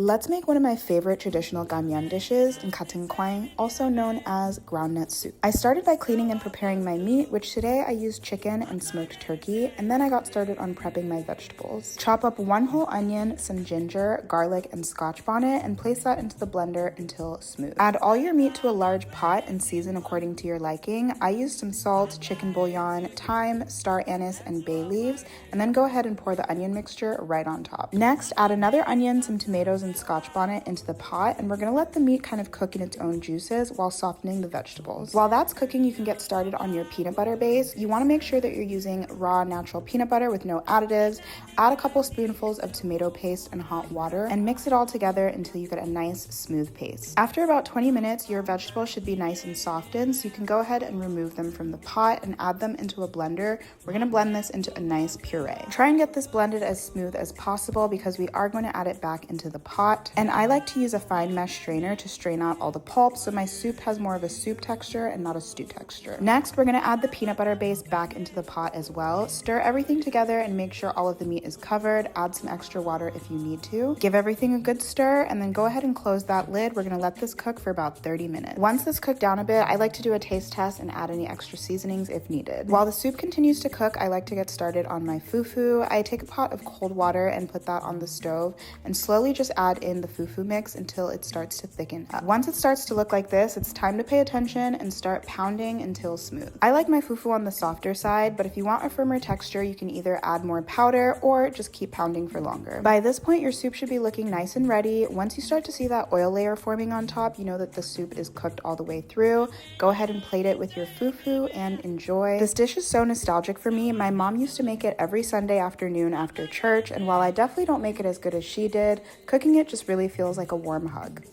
Let's make one of my favorite traditional Ghanaian dishes, Nkate Kwan, also known as groundnut soup. I started by cleaning and preparing my meat, which today I used chicken and smoked turkey, and then I got started on prepping my vegetables. Chop up 1 whole onion, some ginger, garlic, and scotch bonnet, and place that into the blender until smooth. Add all your meat to a large pot and season according to your liking. I used some salt, chicken bouillon, thyme, star anise, and bay leaves, and then go ahead and pour the onion mixture right on top. Next, add another onion, some tomatoes, and scotch bonnet into the pot, and we're going to let the meat kind of cook in its own juices while softening the vegetables. While that's cooking, you can get started on your peanut butter base. You want to make sure that you're using raw natural peanut butter with no additives. Add a couple spoonfuls of tomato paste and hot water and mix it all together until you get a nice smooth paste. After about 20 minutes, your vegetables should be nice and softened, so you can go ahead and remove them from the pot and add them into a blender. We're going to blend this into a nice puree. Try and get this blended as smooth as possible because we are going to add it back into the pot. And I like to use a fine mesh strainer to strain out all the pulp so my soup has more of a soup texture and not a stew texture. Next, we're going to add the peanut butter base back into the pot as well. Stir everything together and make sure all of the meat is covered. Add some extra water if you need to. Give everything a good stir and then go ahead and close that lid. We're going to let this cook for about 30 minutes. Once this cooked down a bit, I like to do a taste test and add any extra seasonings if needed. While the soup continues to cook, I like to get started on my fufu. I take a pot of cold water and put that on the stove and slowly just add in the fufu mix until it starts to thicken up. Once it starts to look like this, it's time to pay attention and start pounding until smooth. I like my fufu on the softer side, but if you want a firmer texture, you can either add more powder or just keep pounding for longer. By this point, your soup should be looking nice and ready. Once you start to see that oil layer forming on top, you know that the soup is cooked all the way through. Go ahead and plate it with your fufu and enjoy. This dish is so nostalgic for me. My mom used to make it every Sunday afternoon after church, and while I definitely don't make it as good as she did, cooking it just really feels like a warm hug.